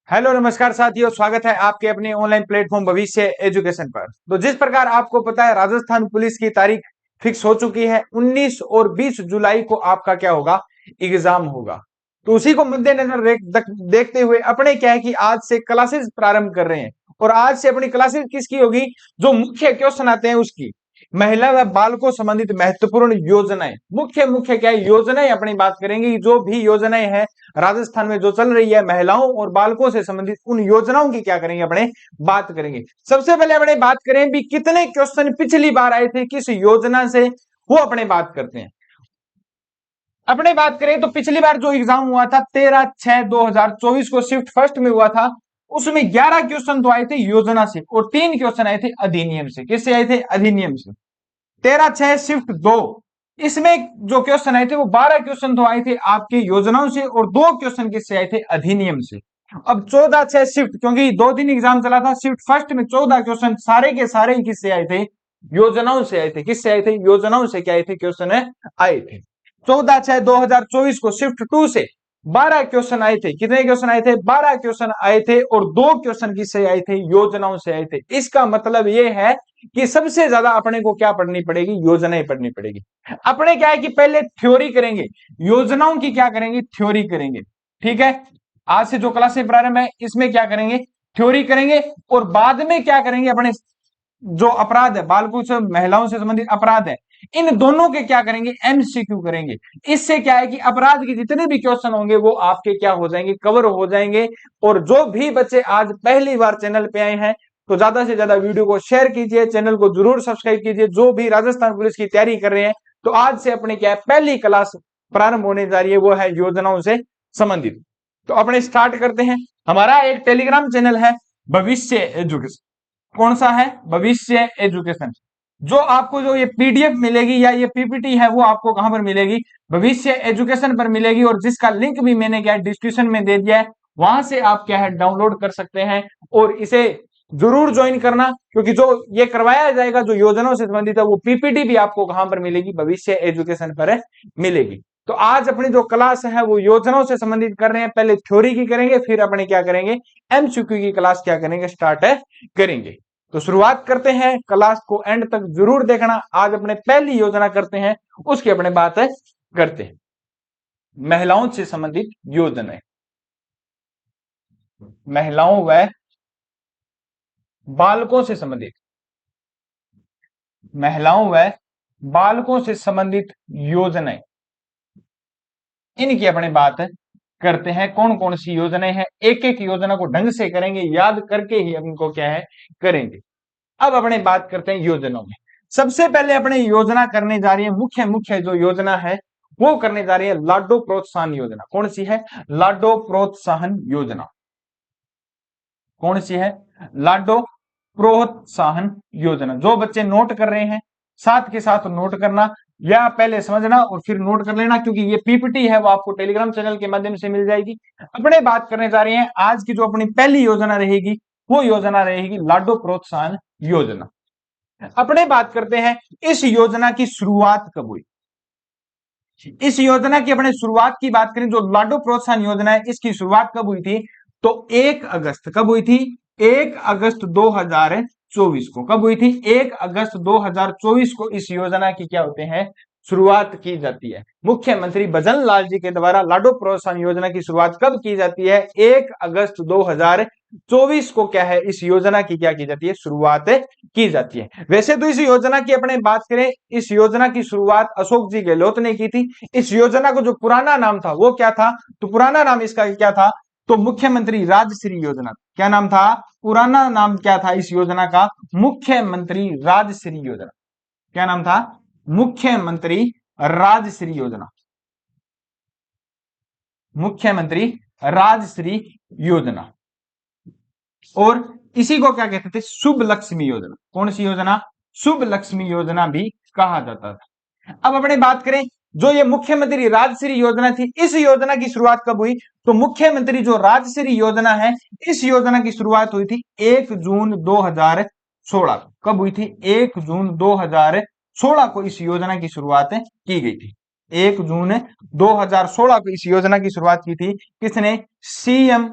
Hello नमस्कार साथियों, स्वागत है आपके अपने ऑनलाइन प्लेटफॉर्म भविष्य एजुकेशन पर। तो जिस प्रकार आपको पता है, राजस्थान पुलिस की तारीख फिक्स हो चुकी है। 19 और 20 जुलाई को आपका क्या होगा, एग्जाम होगा। तो उसी को मद्देनजर देखते हुए अपने क्या है कि आज से क्लासेस प्रारंभ कर रहे हैं। और आज से अपनी क्लासेस किसकी होगी, जो मुख्य क्वेश्चन आते हैं उसकी। महिला व बालकों संबंधित महत्वपूर्ण योजनाएं, मुख्य मुख्य क्या योजनाएं अपनी बात करेंगे। जो भी योजनाएं हैं राजस्थान में जो चल रही है महिलाओं और बालकों से संबंधित, उन योजनाओं की क्या करेंगे, अपने बात करेंगे। सबसे पहले अपने बात करें भी कितने क्वेश्चन पिछली बार आए थे किस योजना से, वो अपने बात करते हैं। अपने बात करें तो पिछली बार जो एग्जाम हुआ था 13/6/2024 को शिफ्ट फर्स्ट में हुआ था, उसमें 11 क्वेश्चन तो आए थे योजना से और 3 क्वेश्चन आए थे अधिनियम से। किससे आए थे, अधिनियम से। 13/6 शिफ्ट 2, इसमें जो क्वेश्चन आए थे वो 12 क्वेश्चन तो आए थे आपके योजनाओं से और 2 क्वेश्चन किससे आए थे, अधिनियम से। अब 14/6 शिफ्ट, क्योंकि 2 दिन एग्जाम चला था, शिफ्ट फर्स्ट में 14 क्वेश्चन सारे के सारे ही किससे आए थे, योजनाओं से आए थे। किससे आए थे, योजनाओं से क्या आए थे, क्वेश्चन आए थे। 14/6/2024 को शिफ्ट 2 से 12 क्वेश्चन आए थे। कितने क्वेश्चन आए थे, 12 क्वेश्चन आए थे और 2 क्वेश्चन किससे आए थे, योजनाओं से आए थे। इसका मतलब यह है कि सबसे ज्यादा अपने को क्या पढ़नी पड़ेगी, योजनाएं पढ़नी पड़ेगी। अपने क्या है कि पहले थ्योरी करेंगे, योजनाओं की क्या करेंगे, थ्योरी करेंगे। ठीक है, आज से जो क्लासेस प्रारंभ है इसमें क्या करेंगे, थ्योरी करेंगे। और बाद में क्या करेंगे, अपने जो अपराध है, बालकों से महिलाओं से संबंधित अपराध है, इन दोनों के क्या करेंगे, एमसीक्यू करेंगे। इससे क्या है कि अपराध के जितने भी क्वेश्चन होंगे वो आपके क्या हो जाएंगे, कवर हो जाएंगे। और जो भी बच्चे आज पहली बार चैनल पे आए हैं तो ज्यादा से ज्यादा वीडियो को शेयर कीजिए, चैनल को जरूर सब्सक्राइब कीजिए। जो भी राजस्थान पुलिस की तैयारी कर रहे हैं, तो आज से अपने क्या है, पहली क्लास प्रारंभ होने जा रही है, वो है योजनाओं से संबंधित। तो अपने स्टार्ट करते हैं। हमारा एक टेलीग्राम चैनल है भविष्य एजुकेशन। कौन सा है, भविष्य एजुकेशन। जो आपको जो ये पीडीएफ मिलेगी या ये पीपीटी है, वो आपको कहां पर मिलेगी, भविष्य एजुकेशन पर मिलेगी। और जिसका लिंक भी मैंने क्या है, डिस्क्रिप्शन में दे दिया है, वहां से आप क्या है, डाउनलोड कर सकते हैं। और इसे जरूर ज्वाइन करना, क्योंकि जो ये करवाया जाएगा, जो योजनाओं से संबंधित है, वो पीपीटी भी आपको कहां पर मिलेगी, भविष्य एजुकेशन पर मिलेगी। तो आज अपनी जो क्लास है वो योजनाओं से संबंधित कर रहे हैं। पहले थ्योरी की करेंगे, फिर अपने क्या करेंगे, एमसीक्यू की क्लास क्या करेंगे, स्टार्ट करेंगे। तो शुरुआत करते हैं, क्लास को एंड तक जरूर देखना। आज अपने पहली योजना करते हैं, उसकी अपने बात करते हैं। महिलाओं से संबंधित योजनाएं, महिलाओं व बालकों से संबंधित, महिलाओं व बालकों से संबंधित योजनाएं, इनकी अपने बात करते हैं। कौन कौन सी योजनाएं हैं, एक एक योजना को ढंग से करेंगे, याद करके ही इनको क्या है, करेंगे। अब अपने बात करते हैं योजनाओं में। सबसे पहले अपने योजना करने जा रही है, मुख्य मुख्य जो योजना है वो करने जा रही है, लाडो प्रोत्साहन योजना। कौन सी है, लाडो प्रोत्साहन योजना। कौन सी है, लाडो प्रोत्साहन योजना। जो बच्चे नोट कर रहे हैं, साथ के साथ नोट करना, या पहले समझना और फिर नोट कर लेना, क्योंकि ये पीपीटी है वो आपको टेलीग्राम चैनल के माध्यम से मिल जाएगी। अपने बात करने जा रहे हैं, आज की जो अपनी पहली योजना रहेगी, वो योजना रहेगी लाडो प्रोत्साहन योजना। अपने बात करते हैं, इस योजना की शुरुआत कब हुई। इस योजना की अपने शुरुआत की बात करें, जो लाडो प्रोत्साहन योजना है, इसकी शुरुआत कब हुई थी, तो 1 अगस्त, कब हुई थी, 1 अगस्त 2024 को। कब हुई थी, 1 अगस्त 2024 को इस योजना की क्या होते हैं, शुरुआत की जाती है। मुख्यमंत्री भजन लाल जी के द्वारा लाडो प्रोत्साहन योजना की शुरुआत कब की जाती है, 1 अगस्त 2024 को क्या है, इस योजना की क्या की जाती है, शुरुआत की जाती है। वैसे तो इस योजना की अपने बात करें, इस योजना की शुरुआत अशोक जी गहलोत ने की थी। इस योजना को जो पुराना नाम था वो क्या था, तो पुराना नाम इसका क्या था, तो मुख्यमंत्री राजश्री योजना। क्या नाम था, पुराना नाम क्या था इस योजना का, मुख्यमंत्री राजश्री योजना। क्या नाम था, मुख्यमंत्री राजश्री योजना। मुख्यमंत्री राजश्री योजना। और इसी को क्या कहते थे, शुभ लक्ष्मी योजना। कौन सी योजना, शुभ लक्ष्मी योजना भी कहा जाता था। अब अपने बात करें, जो ये मुख्यमंत्री राजश्री योजना थी, इस योजना की शुरुआत कब हुई, तो मुख्यमंत्री जो राजश्री योजना है, इस योजना की शुरुआत हुई थी 1 जून 2016। कब हुई थी, 1 जून 2016 को इस योजना की शुरुआत की गई थी। 1 जून 2016 को इस योजना की शुरुआत की थी। किसने? सीएम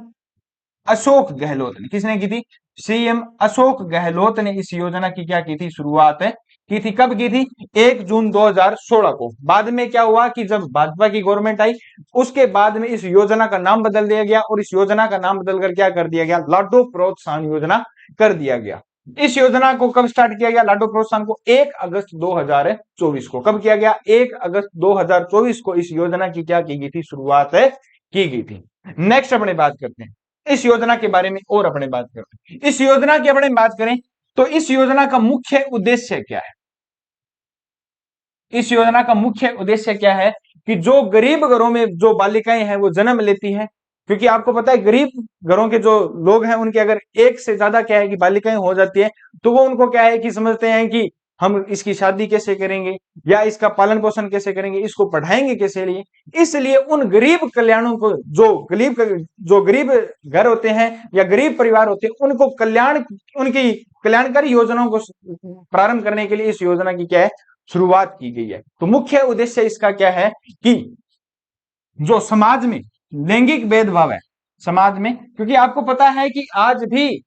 अशोक गहलोत ने। किसने की थी? सीएम अशोक गहलोत ने इस योजना की क्या की थी? शुरुआत की थी। कब की थी? 1 जून 2016 को। बाद में क्या हुआ कि जब भाजपा की गवर्नमेंट आई, उसके बाद में इस योजना का नाम बदल दिया गया और इस योजना का नाम बदलकर क्या कर दिया गया? लाडो प्रोत्साहन योजना कर दिया गया। इस योजना को कब स्टार्ट किया गया? लाडो प्रोत्साहन को 1 अगस्त 2024 को। कब किया गया? 1 अगस्त 2024 को इस योजना की क्या की गई थी? शुरुआत की गई थी। नेक्स्ट अपने बात करते हैं इस योजना के बारे में और अपने बात करते हैं। इस योजना की अपने बात करें तो इस योजना का मुख्य उद्देश्य क्या है? इस योजना का मुख्य उद्देश्य क्या है कि जो गरीब घरों में जो बालिकाएं हैं वो जन्म लेती हैं, क्योंकि आपको पता है गरीब घरों के जो लोग हैं उनके अगर एक से ज्यादा क्या है कि बालिकाएं हो जाती है, तो वो उनको क्या है कि समझते हैं कि हम इसकी शादी कैसे करेंगे या इसका पालन पोषण कैसे करेंगे, इसको पढ़ाएंगे कैसे लिए। इसलिए उन गरीब कल्याणों को जो गरीब घर होते हैं या गरीब परिवार होते हैं उनको उनकी कल्याणकारी योजनाओं को प्रारंभ करने के लिए इस योजना की क्या है? शुरुआत की गई है। तो मुख्य उद्देश्य इसका क्या है कि जो समाज में लैंगिक भेदभाव है समाज में, क्योंकि आपको पता है कि आज भी,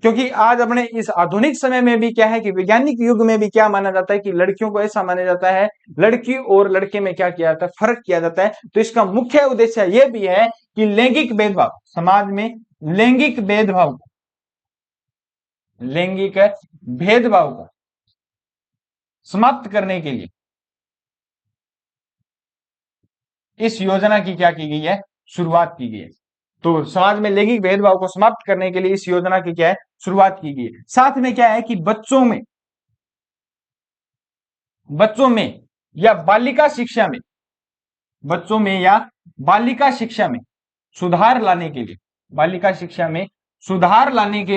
क्योंकि आज अपने इस आधुनिक समय में भी क्या है कि वैज्ञानिक युग में भी क्या माना जाता है कि लड़कियों को ऐसा माना जाता है, लड़की और लड़के में क्या किया जाता है? फर्क किया जाता है। तो इसका मुख्य उद्देश्य यह भी है कि लैंगिक भेदभाव समाज में लैंगिक भेदभाव को समाप्त करने के लिए इस योजना की क्या की गई है? शुरुआत की गई है। तो समाज में लैंगिक भेदभाव को समाप्त करने के लिए इस योजना की क्या है? शुरुआत की गई है। साथ में क्या है कि बच्चों में या बालिका शिक्षा में सुधार लाने के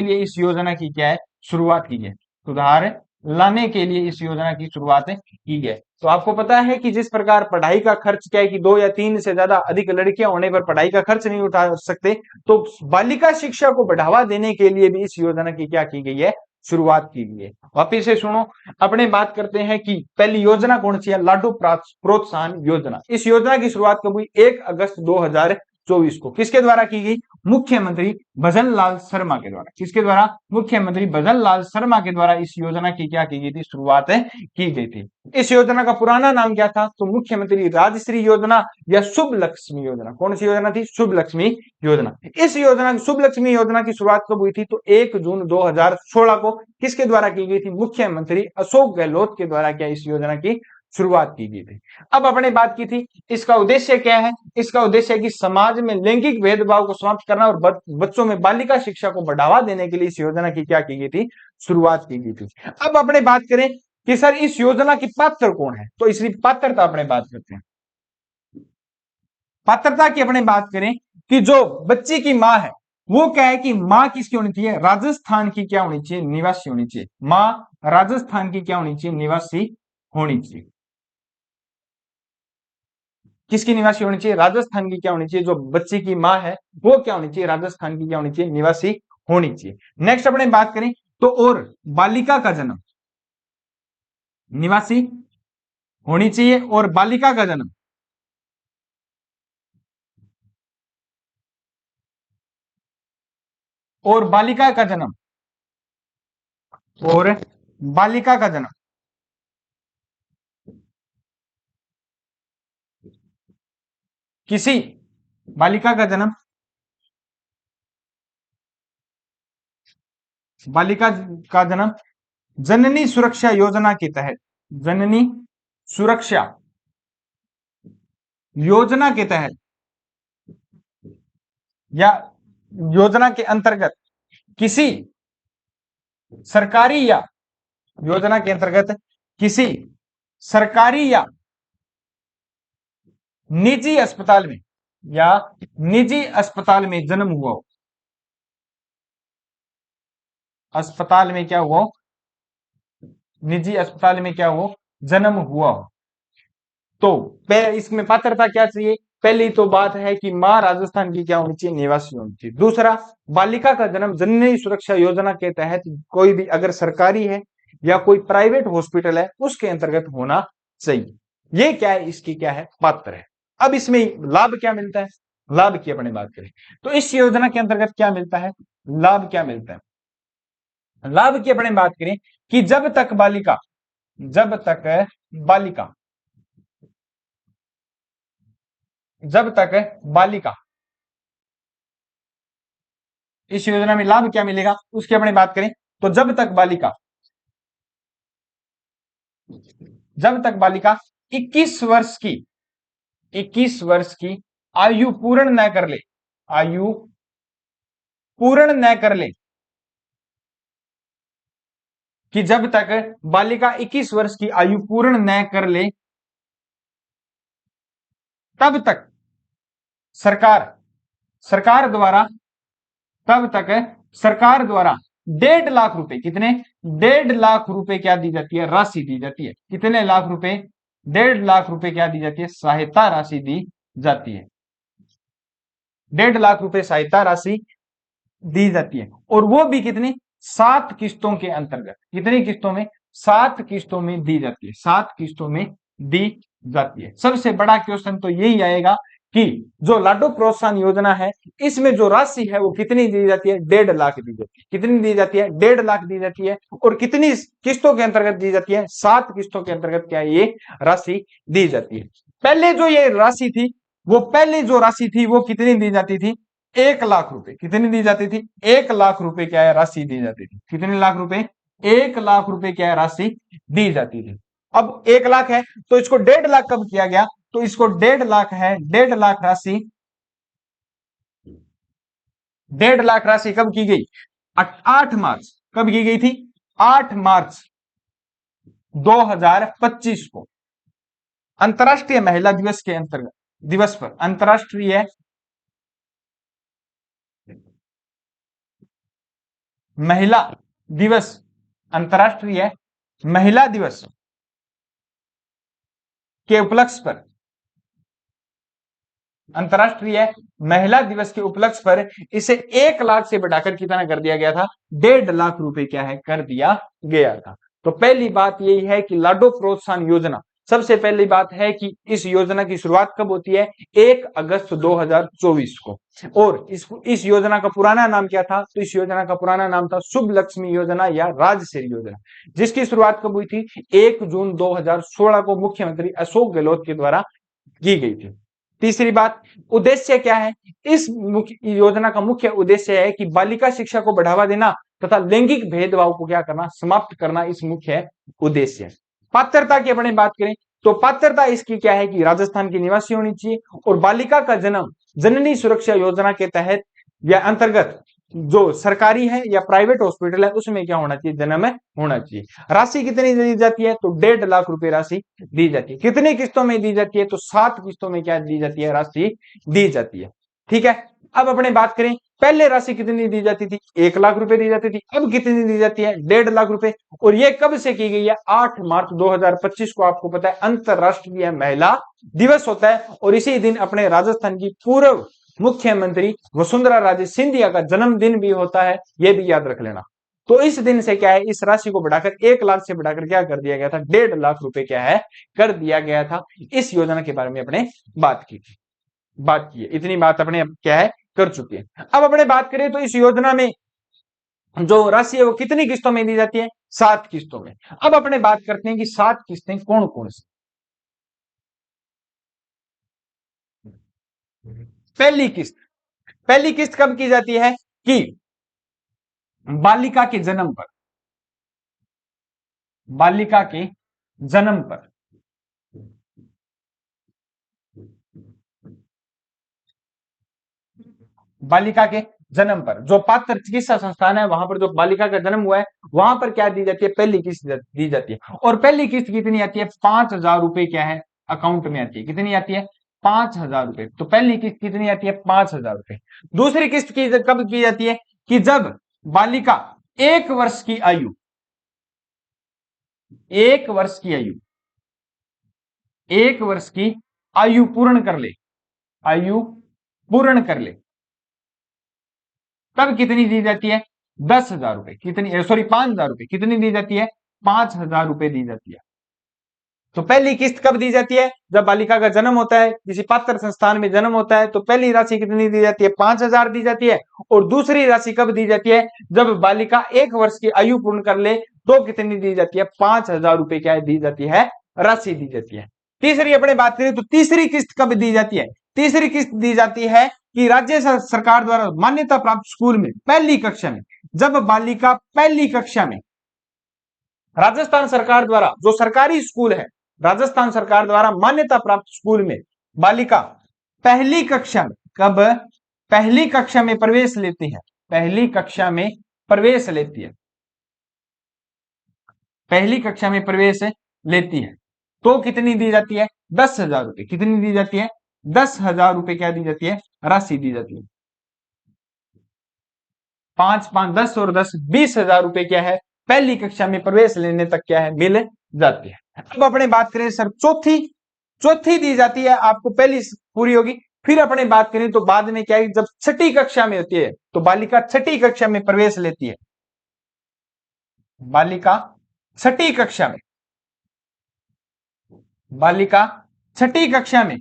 लिए इस योजना की क्या है? शुरुआत की है। सुधार लाने के लिए इस योजना की शुरुआत की है। तो आपको पता है कि जिस प्रकार पढ़ाई का खर्च क्या है कि 2 या 3 से ज्यादा अधिक लड़कियां होने पर पढ़ाई का खर्च नहीं उठा सकते, तो बालिका शिक्षा को बढ़ावा देने के लिए भी इस योजना की क्या की गई है? शुरुआत की गई है। वापिस से सुनो, अपने बात करते हैं कि पहली योजना कौन सी है? लाडो प्रोत्साहन योजना। इस योजना की शुरुआत कब हुई? 1 अगस्त 2024 को। किसके द्वारा की गई? मुख्यमंत्री भजन लाल शर्मा के द्वारा। किसके द्वारा? मुख्यमंत्री भजन लाल शर्मा के द्वारा इस योजना की क्या की गई थी? शुरुआत की गई थी। इस योजना का पुराना नाम क्या था? तो मुख्यमंत्री राजश्री योजना या शुभ लक्ष्मी योजना। कौन सी योजना थी? शुभ लक्ष्मी योजना। इस योजना शुभ लक्ष्मी योजना की शुरुआत कब हुई थी? तो 1 जून 2016 को। किसके द्वारा की गई थी? मुख्यमंत्री अशोक गहलोत के द्वारा क्या इस योजना की शुरुआत की गई थी। अब अपने बात की थी इसका उद्देश्य क्या है? इसका उद्देश्य है कि समाज में लैंगिक भेदभाव को समाप्त करना और बच्चों में बालिका शिक्षा को बढ़ावा देने के लिए इस योजना की क्या की गई थी? शुरुआत की गई थी। अब अपने बात करें कि सर इस योजना की पात्र कौन है, तो इसकी पात्रता अपने बात करते हैं। पात्रता की अपने बात करें कि जो बच्चे की मां है वो क्या है कि मां किसकी होनी चाहिए? राजस्थान की क्या होनी चाहिए? निवासी होनी चाहिए। मां राजस्थान की क्या होनी चाहिए? निवासी होनी चाहिए। किसकी निवासी होनी चाहिए? राजस्थान की क्या होनी चाहिए? जो बच्चे की मां है वो क्या होनी चाहिए? राजस्थान की क्या होनी चाहिए? निवासी होनी चाहिए। नेक्स्ट अपने बात करें तो और बालिका का जन्म निवासी होनी चाहिए और बालिका का जन्म और बालिका का जन्म और बालिका का जन्म किसी बालिका का जन्म बालिका का जन्म जननी सुरक्षा योजना के तहत जननी सुरक्षा योजना के तहत या योजना के अंतर्गत किसी सरकारी या योजना के अंतर्गत किसी सरकारी या निजी अस्पताल में या निजी अस्पताल में जन्म हुआ हो। अस्पताल में क्या हुआ? निजी अस्पताल में क्या हो? जन्म हुआ हो। तो इसमें पात्रता क्या चाहिए? पहली तो बात है कि मां राजस्थान की क्या होनी चाहिए? निवासी होनी चाहिए। दूसरा, बालिका का जन्म जननी सुरक्षा योजना के तहत कोई भी अगर सरकारी है या कोई प्राइवेट हॉस्पिटल है उसके अंतर्गत होना चाहिए। ये क्या है, इसकी क्या है, पात्र है। अब इसमें लाभ क्या मिलता है, लाभ की अपने बात करें तो इस योजना के अंतर्गत क्या मिलता है, लाभ क्या मिलता है। लाभ की अपने बात करें कि जब तक बालिका जब तक बालिका इस योजना में लाभ क्या मिलेगा उसकी अपने बात करें तो जब तक बालिका 21 वर्ष की 21 वर्ष की आयु पूर्ण न कर ले, आयु पूर्ण न कर ले, कि जब तक बालिका 21 वर्ष की आयु पूर्ण न कर ले तब तक सरकार सरकार द्वारा तब तक सरकार द्वारा 1.5 लाख रुपए, कितने, 1.5 लाख रुपए क्या दी जाती है, राशि दी जाती है। कितने लाख रुपए, 1.5 लाख रुपए क्या दी जाती है, सहायता राशि दी जाती है। 1.5 लाख रुपए सहायता राशि दी जाती है और वो भी कितनी, 7 किस्तों के अंतर्गत। कितनी किस्तों में, 7 किस्तों में दी जाती है, 7 किस्तों में दी जाती है। सबसे बड़ा क्वेश्चन तो यही आएगा कि जो लाडो प्रोत्साहन योजना है इसमें जो राशि है वो कितनी दी जाती है, 1.5 लाख दी जाती है। कितनी दी जाती है, 1.5 लाख दी जाती है और कितनी किस्तों के अंतर्गत दी जाती है, 7 किस्तों के अंतर्गत क्या ये राशि दी जाती है। पहले जो ये राशि थी वो कितनी दी जाती थी, 1 लाख रुपए। कितनी दी जाती थी, 1 लाख रुपए क्या है, राशि दी जाती थी। कितने लाख रुपए, 1 लाख रुपए क्या है, राशि दी जाती थी। अब 1 लाख है तो इसको 1.5 लाख कब किया गया, तो इसको 1.5 लाख है, 1.5 लाख राशि, 1.5 लाख राशि कब की गई, 8 मार्च, कब की गई थी, 8 मार्च 2025 को अंतर्राष्ट्रीय महिला दिवस के अंतर्गत, दिवस पर, अंतर्राष्ट्रीय महिला दिवस, अंतर्राष्ट्रीय महिला दिवस के उपलक्ष्य पर, अंतर्राष्ट्रीय महिला दिवस के उपलक्ष्य पर इसे 1 लाख से बढ़ाकर कितना कर दिया गया था, 1.5 लाख रुपए क्या है, कर दिया गया था। तो पहली बात यही है कि लाडो प्रोत्साहन योजना, सबसे पहली बात है कि इस योजना की शुरुआत कब होती है, 1 अगस्त 2024 को। और इस योजना का पुराना नाम क्या था, तो इस योजना का पुराना नाम था शुभ लक्ष्मी योजना या राजश्री योजना, जिसकी शुरुआत कब हुई थी, 1 जून 2016 को मुख्यमंत्री अशोक गहलोत के द्वारा की गई थी। तीसरी बात, उद्देश्य क्या है, इस योजना का मुख्य उद्देश्य है कि बालिका शिक्षा को बढ़ावा देना तथा लैंगिक भेदभाव को क्या करना, समाप्त करना, इस मुख्य उद्देश्य है। पात्रता की अपने बात करें तो पात्रता इसकी क्या है कि राजस्थान की निवासी होनी चाहिए और बालिका का जन्म जननी सुरक्षा योजना के तहत या अंतर्गत जो सरकारी है या प्राइवेट हॉस्पिटल है उसमें क्या होना चाहिए, जन्म होना चाहिए। राशि कितनी दी जाती है, तो 1.5 लाख रुपए राशि दी जाती है। कितनी किस्तों में दी जाती है, तो 7 किस्तों में क्या दी जाती है, राशि दी जाती है। ठीक है, अब अपने बात करें पहले राशि कितनी दी जाती थी, 1 लाख रुपए दी जाती थी, अब कितनी दी जाती है, 1.5 लाख रुपए। और ये कब से की गई है, 8 मार्च 2025 को। आपको पता है अंतरराष्ट्रीय महिला दिवस होता है और इसी दिन अपने राजस्थान की पूर्व मुख्यमंत्री वसुंधरा राजे सिंधिया का जन्मदिन भी होता है, यह भी याद रख लेना। तो इस दिन से क्या है, इस राशि को बढ़ाकर 1 लाख से बढ़ाकर क्या कर दिया गया था, 1.5 लाख रुपए क्या है, कर दिया गया था। इस योजना के बारे में अपने बात की है, इतनी बात अपने क्या है, कर चुके हैं। अब अपने बात करें तो इस योजना में जो राशि है वो कितनी किस्तों में दी जाती है, 7 किस्तों में। अब अपने बात करते हैं कि 7 किस्तें कौन कौन सी। पहली किस्त, पहली किस्त कब की जाती है कि बालिका के जन्म पर, बालिका के जन्म पर, बालिका के जन्म पर जो पात्र चिकित्सा संस्थान है वहां पर जो बालिका का जन्म हुआ है वहां पर क्या दी जाती है, पहली किस्त दी जाती है। और पहली किस्त कितनी आती है, 5,000 रुपए क्या है, अकाउंट में आती है। कितनी आती है, 5,000 रुपए। तो पहली किस्त कितनी आती है, 5,000 रुपए। दूसरी किस्त की कब की जाती है कि जब बालिका 1 वर्ष की आयु, 1 वर्ष की आयु, 1 वर्ष की आयु पूर्ण कर ले, आयु पूर्ण कर ले, तब कितनी दी जाती है, 10,000 रुपए। कितनी, सॉरी 5,000 रुपए। कितनी दी जाती है, 5,000 रुपए दी जाती है। तो पहली किस्त कब दी जाती है? जब बालिका का जन्म होता है, किसी पात्र संस्थान में जन्म होता है, तो पहली राशि कितनी दी जाती है? 5,000 दी जाती है। और दूसरी राशि कब दी जाती है? जब बालिका 1 वर्ष की आयु पूर्ण कर ले, तो कितनी दी जाती है? 5,000 रुपए क्या दी जाती है? राशि दी जाती है। तीसरी अपने बात करें तो तीसरी किस्त कब दी जाती है? तीसरी किस्त दी जाती है कि राज्य सरकार द्वारा मान्यता प्राप्त स्कूल में पहली कक्षा में, जब बालिका पहली कक्षा में राजस्थान सरकार द्वारा, जो सरकारी स्कूल है, राजस्थान सरकार द्वारा मान्यता प्राप्त स्कूल में बालिका पहली कक्षा में, कब? पहली कक्षा में प्रवेश लेती है। पहली कक्षा में प्रवेश लेती है। पहली कक्षा में प्रवेश लेती है तो कितनी दी जाती है? 10,000 रुपए। कितनी दी जाती है? 10,000 रुपए क्या दी जाती है? राशि दी जाती है। 5 5 10 और 10 20,000 रुपए क्या है? पहली कक्षा में प्रवेश लेने तक क्या है? मिल जाती है। अब अपने बात करें सर चौथी, चौथी दी जाती है आपको, पहली पूरी होगी। फिर अपने बात करें तो बाद में क्या है? जब छठी कक्षा में होती है तो बालिका छठी कक्षा में प्रवेश लेती है। बालिका छठी कक्षा में, बालिका छठी कक्षा में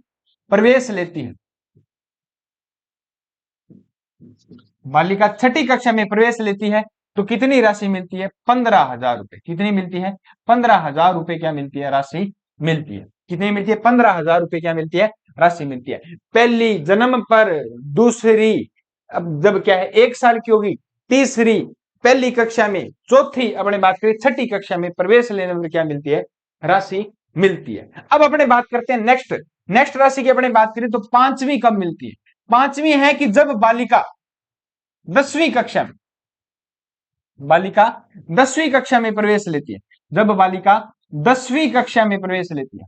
प्रवेश लेती है। बालिका छठी कक्षा में प्रवेश लेती है तो कितनी राशि मिलती है? 15,000 रुपए। कितनी मिलती है? 15,000 रुपए क्या मिलती है? राशि मिलती है। कितनी मिलती है? 15,000 रुपए क्या मिलती है? राशि मिलती है। पहली जन्म पर, दूसरी अब जब क्या है 1 साल की होगी, तीसरी पहली कक्षा में, चौथी अपने बात करें छठी कक्षा में प्रवेश लेने में क्या मिलती है? राशि मिलती है। अब अपने बात करते हैं नेक्स्ट, नेक्स्ट राशि की अपने बात करें तो पांचवी कब मिलती है? पांचवी है कि जब बालिका 10वीं कक्षा में, बालिका 10वीं कक्षा में प्रवेश लेती है। जब बालिका 10वीं कक्षा में प्रवेश लेती है,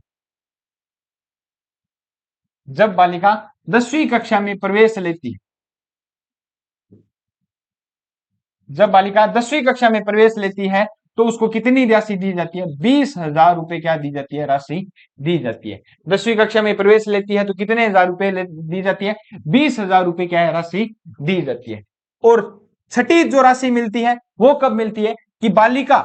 जब बालिका 10वीं कक्षा में प्रवेश लेती है, जब बालिका 10वीं कक्षा में प्रवेश लेती है तो उसको कितनी राशि दी जाती है? 20,000 रुपए क्या दी जाती है? राशि दी जाती है। 10वीं कक्षा में प्रवेश लेती है तो कितने हजार रुपए दी जाती है? 20,000 रुपए क्या है? राशि दी जाती है। और छठी जो राशि मिलती है वो कब मिलती है? कि बालिका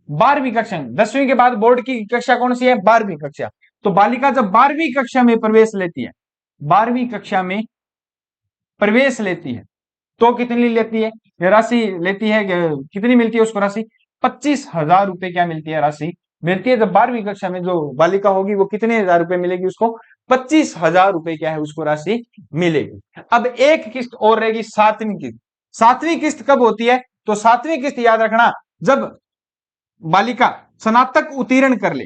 12वीं कक्षा में, 10वीं के बाद बोर्ड की कक्षा कौन सी है? 12वीं कक्षा। तो बालिका जब 12वीं कक्षा में प्रवेश लेती है, 12वीं कक्षा में प्रवेश लेती है तो कितनी लेती है? राशि लेती है, कितनी मिलती है उसको राशि? 25,000 रुपए क्या मिलती है? राशि मिलती है। जब 12वीं कक्षा में जो बालिका होगी वो कितने हजार रुपए मिलेगी उसको? 25,000 रुपए क्या है? उसको राशि मिलेगी। अब एक किस्त और रहेगी, 7वीं किस्त। 7वीं किस्त कब होती है? तो 7वीं किस्त याद रखना, जब बालिका स्नातक उत्तीर्ण कर ले,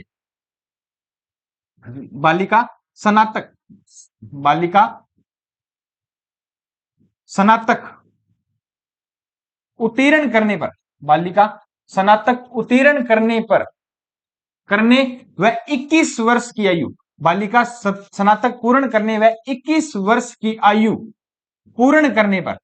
बालिका स्नातक, बालिका स्नातक उत्तीर्ण करने पर, बालिका स्नातक उत्तीर्ण करने पर, करने वह 21 वर्ष की आयु, बालिका स्नातक पूर्ण करने व 21 वर्ष की आयु पूर्ण करने पर,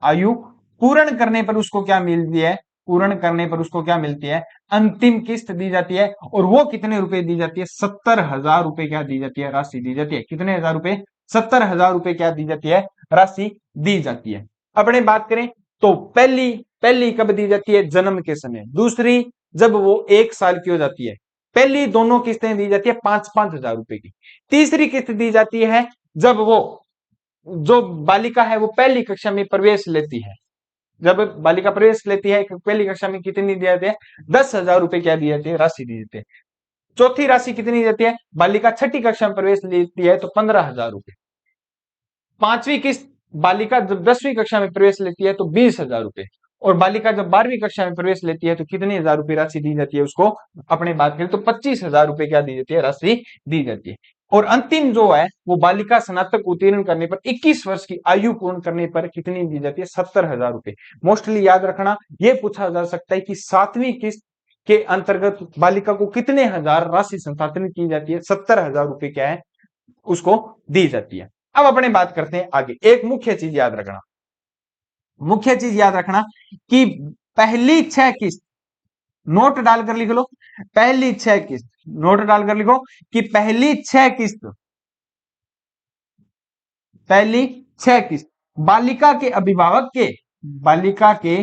आयु पूर्ण करने पर उसको क्या मिलती है? पूर्ण करने पर उसको क्या मिलती है? अंतिम किस्त दी जाती है। और वो कितने रुपए दी जाती है? 70,000 रुपए क्या दी जाती है? राशि दी जाती है। कितने हजार रुपए? 70,000 रुपए क्या दी जाती है? राशि दी जाती है। अपने बात करें तो पहली पहली कब दी जाती है? जन्म के समय। दूसरी जब वो 1 साल की हो जाती है। पहली दोनों किस्तें दी जाती है 5-5 हजार रुपए की। तीसरी किस्त दी जाती है जब वो, जो बालिका है वो पहली कक्षा में प्रवेश लेती है। जब बालिका प्रवेश लेती है पहली कक्षा में, कितनी दी जाती है? 10,000 रुपए क्या दी जाती है? राशि दी जाती है। चौथी राशि कितनी दी जाती है? बालिका छठी कक्षा में प्रवेश लेती है तो 15,000 रुपए। पांचवी किस्त बालिका जब 10वीं कक्षा में प्रवेश लेती है तो 20,000 रुपए। और बालिका जब 12वीं कक्षा में प्रवेश लेती है तो कितनी हजार रुपए राशि दी जाती है उसको? अपने बात करें तो 25,000 रुपए क्या दी जाती है? राशि दी जाती है। और अंतिम जो है वो बालिका स्नातक उत्तीर्ण करने पर, 21 वर्ष की आयु पूर्ण करने पर कितनी दी जाती है? 70,000 रुपए। मोस्टली याद रखना, यह पूछा जा सकता है कि 7वीं किस्त के अंतर्गत बालिका को कितने हजार राशि संसाधनित की जाती है? 70,000 रुपए क्या है? उसको दी जाती है। अब अपने बात करते हैं आगे। एक मुख्य चीज याद रखना, मुख्य चीज याद रखना कि पहली 6 किस्त, नोट डालकर लिख लो, पहली 6 किस्त, नोट डालकर लिखो कि पहली 6 किस्त, पहली 6 किस्त बालिका के अभिभावक के, बालिका के,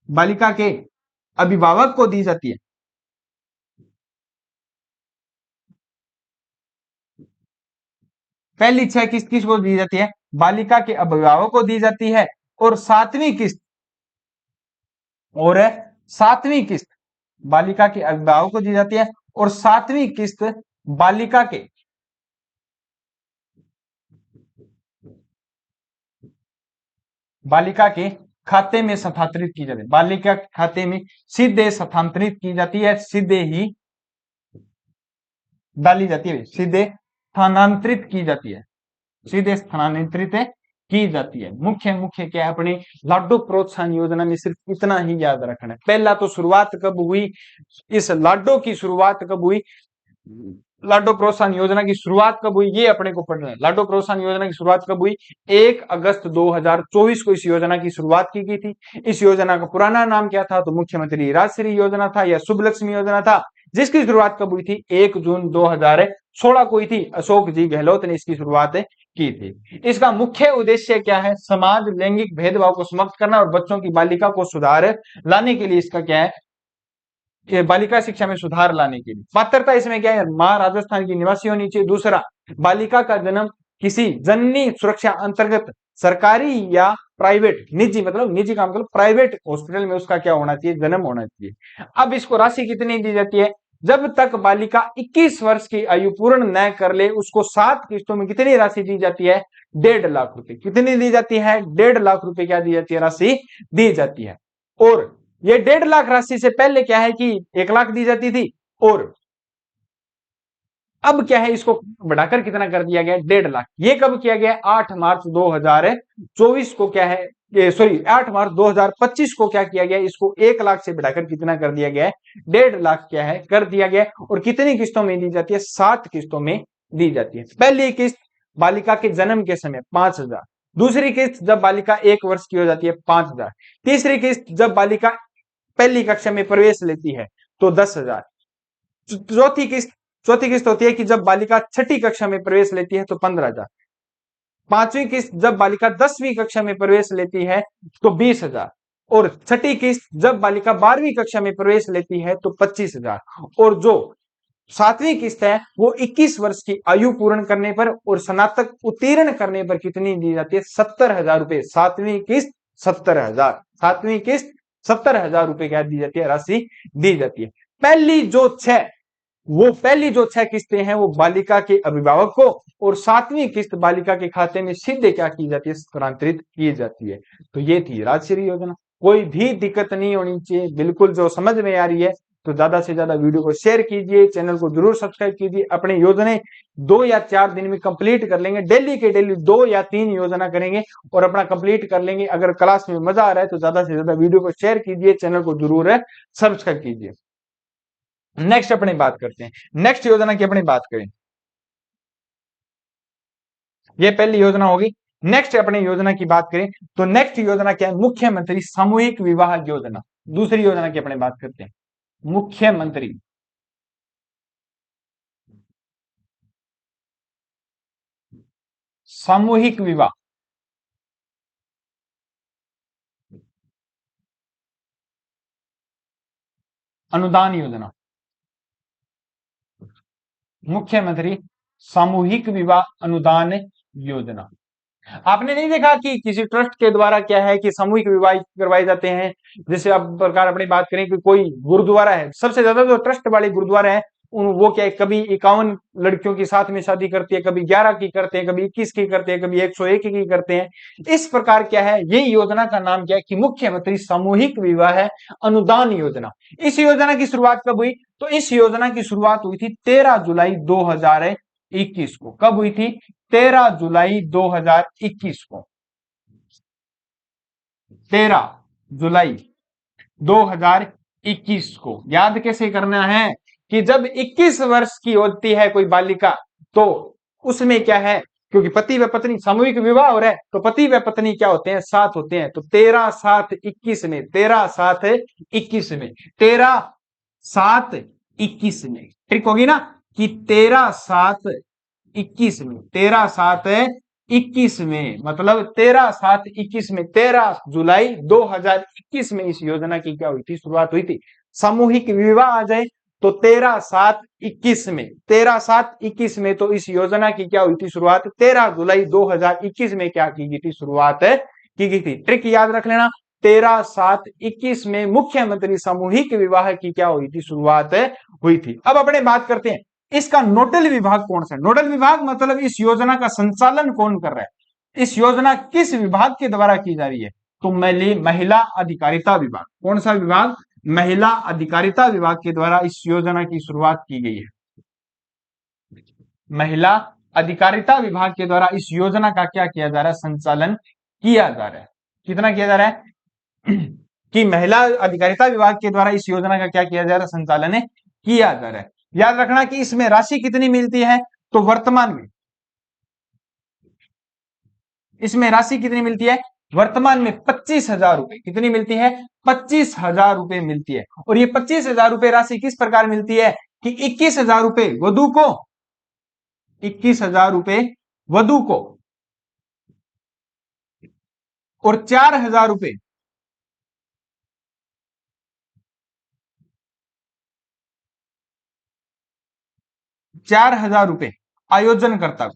बालिका के अभिभावक को दी जाती है। पहली 6 किस्त किसको दी जाती है? बालिका के अभिभावक को दी जाती है। और सातवीं किस्त और सातवीं किस्त बालिका के अभिभावक को दी जाती है। और सातवीं किस्त बालिका के बालिका के खाते में स्थानांतरित की जाती है। बालिका के खाते में सीधे स्थानांतरित की जाती है, सीधे ही डाली जाती है, सीधे स्थानांतरित की जाती है, सीधे स्थानांतरित की जाती है। मुख्य मुख्य क्या है अपनी लाडो प्रोत्साहन योजना में, सिर्फ इतना ही याद रखना है। पहला तो शुरुआत कब हुई, इस लाडो की शुरुआत कब हुई, लाडो प्रोत्साहन योजना की शुरुआत कब हुई, ये अपने को पढ़ना है। लाडो प्रोत्साहन योजना की शुरुआत कब हुई? 1 अगस्त 2024 को इस योजना की शुरुआत की गई थी। इस योजना का पुराना नाम क्या था? तो मुख्यमंत्री राजश्री योजना था या शुभ लक्ष्मी योजना था, जिसकी शुरुआत कब हुई थी? 1 जून 2016 को हुई थी। अशोक जी गहलोत ने इसकी शुरुआत की थी। इसका मुख्य उद्देश्य क्या है? समाज लैंगिक भेदभाव को समाप्त करना और बच्चों की बालिका को सुधार लाने के लिए इसका क्या है? बालिका शिक्षा में सुधार लाने के लिए। पात्रता इसमें क्या है? मां राजस्थान की निवासी होनी चाहिए। दूसरा, बालिका का जन्म किसी जननी सुरक्षा अंतर्गत सरकारी या प्राइवेट, निजी मतलब निजी का मतलब प्राइवेट हॉस्पिटल में उसका क्या होना चाहिए? जन्म होना चाहिए। अब इसको राशि कितनी दी जाती है? जब तक बालिका 21 वर्ष की आयु पूर्ण न कर ले, उसको 7 किस्तों में कितनी राशि दी जाती है? 1.5 लाख रुपए। कितनी दी जाती है? 1.5 लाख रुपए क्या दी जाती है? राशि दी जाती है। और ये 1.5 लाख राशि से पहले क्या है कि 1 लाख दी जाती थी, और अब क्या है इसको बढ़ाकर कितना कर दिया गया? 1.5 लाख। ये कब किया गया? 8 मार्च 2024 को क्या है, सॉरी 8 मार्च 2025 को क्या किया गया? इसको 1 लाख से बढ़ाकर कितना कर दिया गया है? 1.5 लाख क्या है कर दिया गया। और कितनी किस्तों में दी जाती है? 7 किस्तों में दी जाती है। पहली किस्त बालिका के जन्म के समय 5,000। दूसरी किस्त जब बालिका 1 वर्ष की हो जाती है 5,000। तीसरी किस्त जब बालिका पहली कक्षा में प्रवेश लेती है तो 10,000। चौथी किस्त होती है कि जब बालिका छठी कक्षा में प्रवेश लेती है तो 15,000। पांचवी किस्त जब बालिका 10वीं कक्षा में प्रवेश लेती है तो 20,000। और छठी किस्त जब बालिका 12वीं कक्षा में प्रवेश लेती है तो 25,000। और जो सातवीं किस्त है वो 21 वर्ष की आयु पूर्ण करने पर और स्नातक उत्तीर्ण करने पर कितनी दी जाती है? 70,000 रुपए। सातवीं किस्त 70,000। सातवीं किस्त 70,000 रुपए क्या दी जाती है? राशि दी जाती है। पहली जो 6 किस्तें हैं वो बालिका के अभिभावक को, और सातवीं किस्त बालिका के खाते में सीधे क्या की जाती है? स्थानांतरित की जाती है। तो ये थी राजश्री योजना। कोई भी दिक्कत नहीं होनी चाहिए, बिल्कुल जो समझ में आ रही है तो ज्यादा से ज्यादा वीडियो को शेयर कीजिए, चैनल को जरूर सब्सक्राइब कीजिए। अपने योजनाएं 2 या 4 दिन में कंप्लीट कर लेंगे, डेली के डेली 2 या 3 योजना करेंगे और अपना कंप्लीट कर लेंगे। अगर क्लास में मजा आ रहा है तो ज्यादा से ज्यादा वीडियो को शेयर कीजिए, चैनल को जरूर सब्सक्राइब कीजिए। नेक्स्ट अपनी बात करते हैं, नेक्स्ट योजना की अपनी बात करें। ये पहली योजना होगी। नेक्स्ट अपनी योजना की बात करें तो नेक्स्ट योजना क्या है? मुख्यमंत्री सामूहिक विवाह योजना। दूसरी योजना की अपनी बात करते हैं, मुख्यमंत्री सामूहिक विवाह अनुदान योजना। मुख्यमंत्री सामूहिक विवाह अनुदान योजना। आपने नहीं देखा कि किसी ट्रस्ट के द्वारा क्या है कि सामूहिक विवाह करवाए जाते हैं? जैसे अब प्रकार अपनी बात करें कि कोई गुरुद्वारा है, सबसे ज्यादा जो ट्रस्ट वाले गुरुद्वारा है वो क्या है, कभी 51 लड़कियों की साथ में शादी करती है, कभी 11 की करते हैं, कभी 21 की करते हैं, कभी 101 की करते हैं। इस प्रकार क्या है, ये योजना का नाम क्या है कि मुख्यमंत्री सामूहिक विवाह अनुदान योजना। इस योजना की शुरुआत कब हुई? तो इस योजना की शुरुआत हुई थी 13 जुलाई 2021 को। कब हुई थी? 13 जुलाई 2021 को। 13 जुलाई 2021 को याद कैसे करना है कि जब 21 वर्ष की होती है कोई बालिका तो उसमें क्या है, क्योंकि पति व पत्नी सामूहिक विवाह हो रहा है तो पति व पत्नी क्या होते हैं? साथ होते हैं। तो 13 7 21 में, 13 7 21 में, 13 7 21 में ट्रिक होगी ना कि 13 7 21 में, 13 7 2021 में, मतलब 13/7/21 में, 13 जुलाई 2021 में इस योजना की क्या हुई थी, शुरुआत हुई थी। सामूहिक विवाह आ जाए तो 13/7/21 में, 13/7/21 में तो इस योजना की क्या हुई थी, शुरुआत। 13 जुलाई 2021 में क्या की गई थी, शुरुआत की गई थी। ट्रिक याद रख लेना, 13/7/21 में मुख्यमंत्री सामूहिक विवाह की क्या हुई थी, शुरुआत हुई थी। अब अपने बात करते हैं इसका नोडल विभाग कौन सा है। नोडल विभाग मतलब इस योजना का संचालन कौन कर रहा है, इस योजना किस विभाग के द्वारा की जा रही है, तो महिला अधिकारिता विभाग। कौन सा विभाग, महिला अधिकारिता विभाग के द्वारा इस योजना की शुरुआत की गई है। महिला अधिकारिता विभाग के द्वारा इस योजना का क्या किया जा रहा है, संचालन किया जा रहा है। कितना किया जा रहा है कि महिला अधिकारिता विभाग के द्वारा इस योजना का क्या किया जा रहा है, संचालन किया जा रहा है। याद रखना कि इसमें राशि कितनी मिलती है, तो वर्तमान में इसमें राशि कितनी मिलती है, वर्तमान में 25,000 रुपए। कितनी मिलती है, 25,000 रुपए मिलती है। और ये 25,000 रुपए राशि किस प्रकार मिलती है कि 21,000 रुपए वधु को, 21,000 रुपए वधु को, और 4,000 रुपए 4,000 रुपए आयोजनकर्ता को।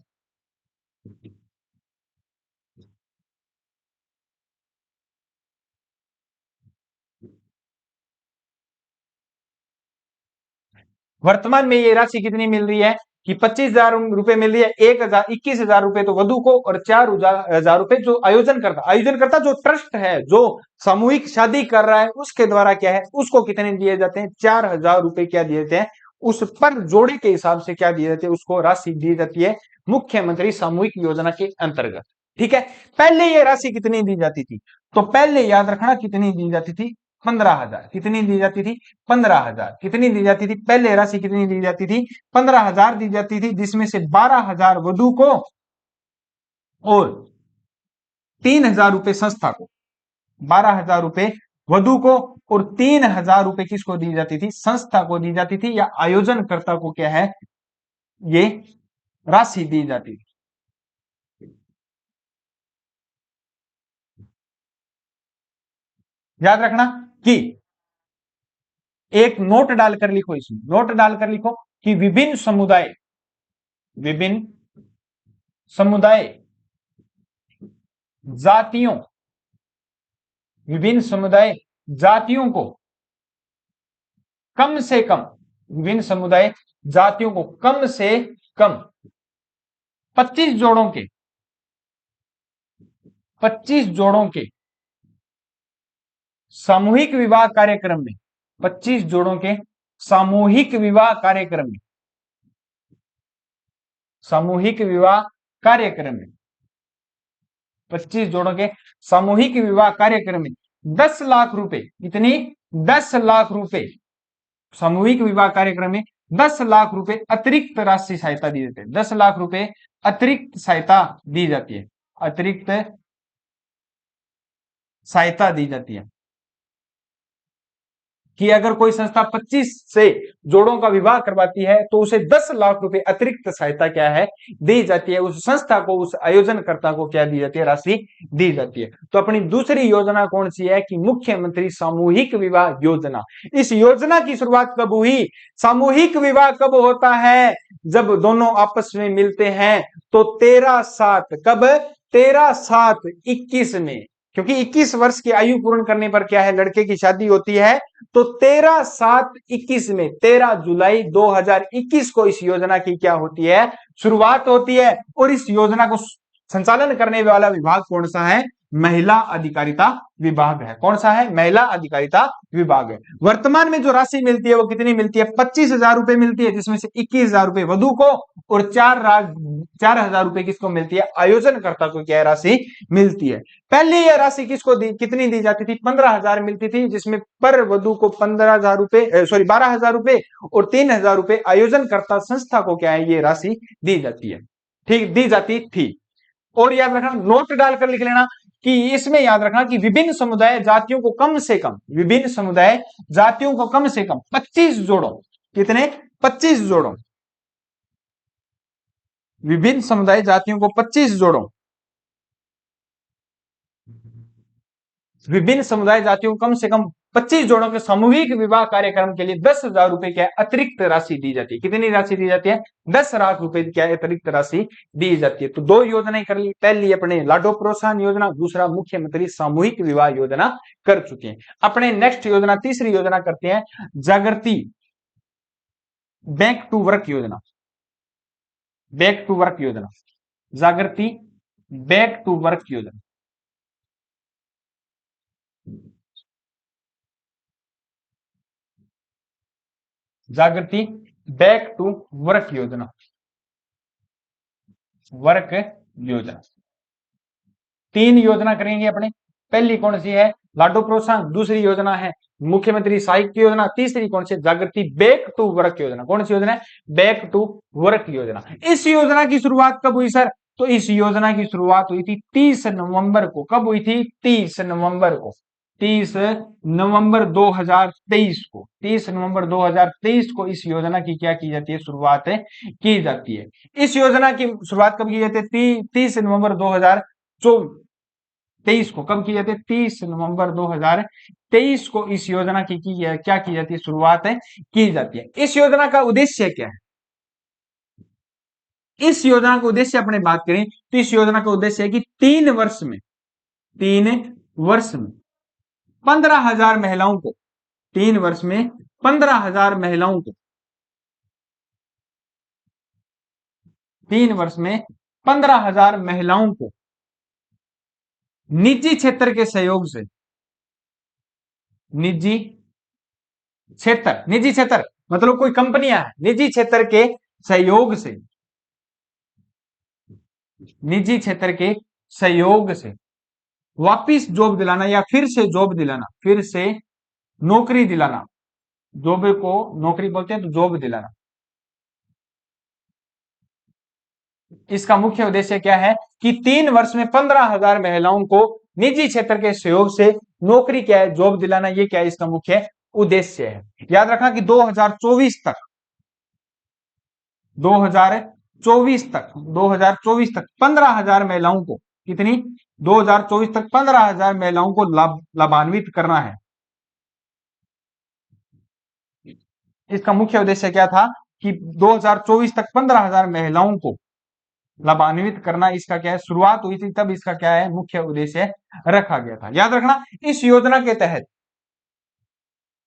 वर्तमान में ये राशि कितनी मिल रही है कि 25,000 रुपए मिल रही है। 21,000 रुपए तो वधु को और 4,000 रुपए जो आयोजनकर्ता जो ट्रस्ट है, जो सामूहिक शादी कर रहा है, उसके द्वारा क्या है, उसको कितने दिए जाते हैं, 4,000 रुपए क्या दिए जाते हैं, उस पर जोड़े के हिसाब से क्या दिए जाते हैं, उसको राशि दी जाती है मुख्यमंत्री सामूहिक योजना के अंतर्गत। ठीक है, पहले ये राशि कितनी दी जाती थी, तो पहले याद रखना कितनी दी जाती थी, 15,000। कितनी दी जाती थी, 15,000। कितनी दी जाती थी, पहले राशि कितनी दी जाती थी, 15,000 दी जाती थी, जिसमें से 12,000 वधु को और 3,000 रुपए संस्था को। 12,000 रुपए वधु को और 3,000 रुपए किसको दी जाती थी, संस्था को दी जाती थी, या आयोजनकर्ता को क्या है, ये राशि दी जाती थी। याद रखना कि एक नोट डालकर लिखो, इसमें नोट डालकर लिखो कि विभिन्न समुदाय जातियों, विभिन्न समुदाय जातियों को कम से कम, विभिन्न समुदाय जातियों को कम से कम 25 जोड़ों के 25 जोड़ों के सामूहिक विवाह कार्यक्रम में, 25 जोड़ों के सामूहिक विवाह कार्यक्रम में, सामूहिक विवाह कार्यक्रम में 25 जोड़ों के सामूहिक विवाह कार्यक्रम में 10 लाख रुपए, इतनी 10 लाख रुपए सामूहिक विवाह कार्यक्रम में 10 लाख रुपए अतिरिक्त राशि सहायता दी जाती है। 10 लाख रुपए अतिरिक्त सहायता दी जाती है, अतिरिक्त सहायता दी जाती है कि अगर कोई संस्था 25 से जोड़ों का विवाह करवाती है तो उसे 10 लाख रुपए अतिरिक्त सहायता क्या है, दी जाती है। उस संस्था को, उस आयोजनकर्ता को क्या दी जाती है, राशि दी जाती है। तो अपनी दूसरी योजना कौन सी है कि मुख्यमंत्री सामूहिक विवाह योजना। इस योजना की शुरुआत कब हुई, सामूहिक विवाह कब होता है, जब दोनों आपस में मिलते हैं, तो 13/7, कब, 13/7/21 में, क्योंकि 21 वर्ष की आयु पूर्ण करने पर क्या है, लड़के की शादी होती है। तो 13/7/21 में, 13 जुलाई 2021 को इस योजना की क्या होती है, शुरुआत होती है। और इस योजना को संचालन करने वाला विभाग कौन सा है, महिला अधिकारिता विभाग है। कौन सा है, महिला अधिकारिता विभाग है। वर्तमान में जो राशि मिलती है वो कितनी मिलती है, 25,000 रुपए मिलती है, जिसमें से 21,000 रुपए वधु को और 4,000 रुपए किसको मिलती है, आयोजनकर्ता को क्या राशि मिलती है। पहले यह राशि किसको कितनी दी जाती थी, 15,000 मिलती थी, जिसमें पर वधु को 15,000 रुपए, सॉरी 12,000 रुपए और 3,000 रुपए आयोजनकर्ता संस्था को क्या है, ये राशि दी जाती है। ठीक, दी जाती थी। और याद रखना, नोट डालकर लिख लेना कि इसमें याद रखना कि विभिन्न समुदाय जातियों को कम से कम, विभिन्न समुदाय जातियों को कम से कम 25 जोड़ों, कितने, 25 जोड़ों, विभिन्न समुदाय जातियों को 25 जोड़ों विभिन्न समुदाय जातियों को कम से कम 25 जोड़ों के सामूहिक विवाह कार्यक्रम के लिए 10,000 रुपए क्या अतिरिक्त राशि दी जाती है। कितनी राशि दी जाती है? 10,000 रुपए क्या अतिरिक्त राशि दी जाती है। तो दो योजनाएं कर ली, पहली अपने लाडो प्रोत्साहन योजना, दूसरा मुख्यमंत्री सामूहिक विवाह योजना कर चुके हैं। अपने नेक्स्ट योजना, तीसरी योजना करते हैं जागृति बैक टू वर्क योजना। बैक टू वर्क योजना, जागृति बैक टू वर्क योजना। जागृति बैक टू वर्क योजना, वर्क योजना। तीन योजना करेंगे अपने। पहली कौन सी है? लाडो प्रोत्साहन, दूसरी योजना है मुख्यमंत्री साहित्य योजना, तीसरी कौन सी? जागृति बैक टू वर्क योजना। कौन सी योजना है? बैक टू वर्क योजना। इस योजना की शुरुआत कब हुई सर? तो इस योजना की शुरुआत हुई थी 30 नवंबर को। कब हुई थी? 30 नवंबर को। 30 नवंबर 2023 को। 30 नवंबर 2023 को इस योजना की क्या की जाती है? शुरुआत की जाती है। इस योजना की शुरुआत कब की जाती है? 30 नवंबर 2023 को। कब की जाती है? 30 नवंबर 2023 को इस योजना की क्या की जाती है? शुरुआत की जाती है। इस योजना का उद्देश्य क्या है? इस योजना का उद्देश्य अपने बात करें तो इस योजना का उद्देश्य है कि 3 वर्ष में 15,000 महिलाओं को, 3 वर्ष में 15,000 महिलाओं को, 3 वर्ष में 15,000 महिलाओं को निजी क्षेत्र के सहयोग से, निजी क्षेत्र मतलब कोई कंपनियां हैं, निजी क्षेत्र के सहयोग से, निजी क्षेत्र के सहयोग से वापिस जॉब दिलाना या फिर से जॉब दिलाना, फिर से नौकरी दिलाना। जॉब को नौकरी बोलते हैं तो जॉब दिलाना। इसका मुख्य उद्देश्य क्या है कि 3 वर्ष में 15,000 महिलाओं को निजी क्षेत्र के सहयोग से नौकरी क्या है? जॉब दिलाना। ये क्या है? इसका मुख्य उद्देश्य है। याद रखना कि 2024 तक 15,000 महिलाओं को, कितनी? 2024 तक 15,000 महिलाओं को लाभान्वित करना है। इसका मुख्य उद्देश्य क्या था कि 2024 तक 15,000 महिलाओं को लाभान्वित करना। इसका क्या है? शुरुआत हुई थी तब इसका क्या है? मुख्य उद्देश्य रखा गया था। याद रखना इस योजना के तहत,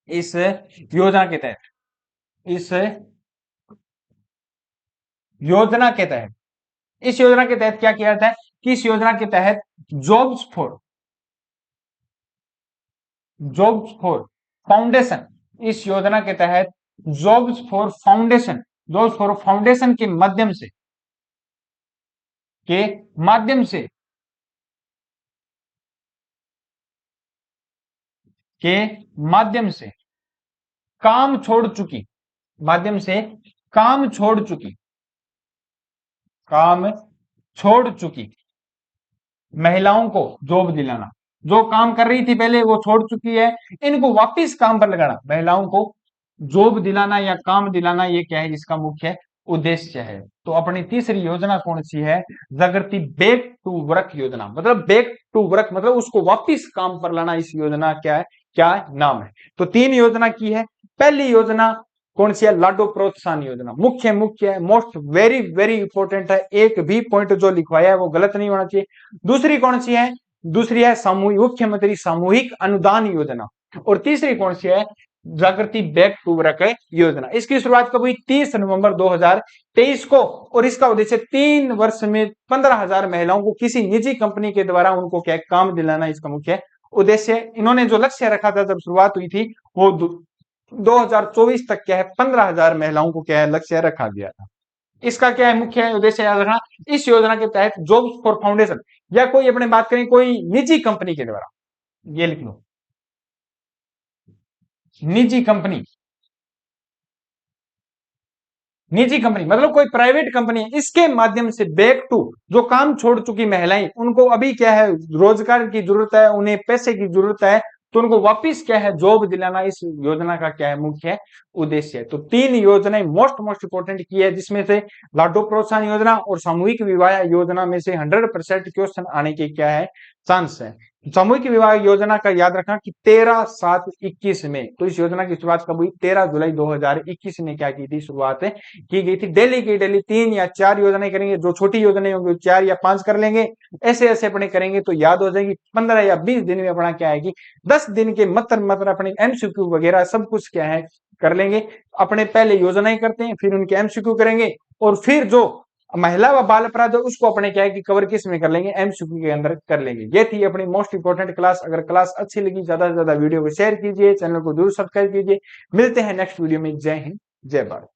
इस योजना के तहत, इस योजना के तहत, इस योजना के तहत क्या किया जाता है कि इस योजना के तहत जॉब्स फॉर फाउंडेशन, इस योजना के तहत जॉब्स फॉर फाउंडेशन के माध्यम से, काम छोड़ चुकी, महिलाओं को जॉब दिलाना। जो काम कर रही थी पहले वो छोड़ चुकी है, इनको वापस काम पर लगाना, महिलाओं को जॉब दिलाना या काम दिलाना। ये क्या है? इसका मुख्य उद्देश्य है। तो अपनी तीसरी योजना कौन सी है? जागृति बैक टू वर्क योजना। मतलब बैक टू वर्क मतलब उसको वापस काम पर लाना। इस योजना क्या है? क्या नाम है? तो 3 योजना की है। पहली योजना कौन सी है? लाडो प्रोत्साहन योजना। मुख्य मोस्ट वेरी वेरी इंपॉर्टेंट है। एक भी पॉइंट जो लिखवाया है वो गलत नहीं होना चाहिए। दूसरी कौन सी है? दूसरी है मुख्यमंत्री सामूहिक अनुदान योजना। और तीसरी कौन सी है? जागृति बैक टू वर्क योजना। इसकी शुरुआत कब हुई? 30 नवंबर 2023 को। और इसका उद्देश्य 3 वर्ष में 15,000 महिलाओं को किसी निजी कंपनी के द्वारा उनको क्या काम दिलाना। इसका मुख्य उद्देश्य। इन्होंने जो लक्ष्य रखा था जब शुरुआत हुई थी वो 2024 तक क्या है? 15,000 महिलाओं को क्या है? लक्ष्य रखा गया था। इसका क्या है? मुख्य उद्देश्य याद रखना, इस योजना के तहत जॉब्स फॉर फाउंडेशन या कोई अपने बात करें कोई निजी कंपनी के द्वारा, ये लिख लो, निजी कंपनी मतलब कोई प्राइवेट कंपनी है, इसके माध्यम से बैक टू, जो काम छोड़ चुकी महिलाएं, उनको अभी क्या है? रोजगार की जरूरत है, उन्हें पैसे की जरूरत है, तो उनको वापिस क्या है? जॉब दिलाना। इस योजना का क्या है? मुख्य उद्देश्य है। तो 3 योजनाएं मोस्ट इंपोर्टेंट की है, जिसमें से लाडो प्रोत्साहन योजना और सामूहिक विवाह योजना में से 100% क्वेश्चन आने की क्या है? चांस है। सामूहिक विवाह योजना का याद रखना कि 13/7/21 में, तो इस योजना की शुरुआत कब हुई? 13 जुलाई 2021 में क्या की थी? शुरुआत की गई थी। डेली की डेली 3 या 4 योजनाएं करेंगे, जो छोटी योजनाएं होंगी 4 या 5 कर लेंगे, ऐसे ऐसे अपने करेंगे तो याद हो जाएगी। 15 या 20 दिन में अपना क्या आएगी? 10 दिन के मतलब अपने एमसीक्यू वगैरह सब कुछ क्या है कर लेंगे। अपने पहले योजनाएं करते हैं, फिर उनके एमसीक्यू करेंगे, और फिर जो महिला व बाल अपराध है उसको अपने क्या है कि कवर किस में कर लेंगे? एमसीक्यू के अंदर कर लेंगे। ये थी अपनी मोस्ट इंपोर्टेंट क्लास। अगर क्लास अच्छी लगी, ज्यादा से ज्यादा वीडियो को शेयर कीजिए, चैनल को जरूर सब्सक्राइब कीजिए। मिलते हैं नेक्स्ट वीडियो में। जय हिंद, जय भारत।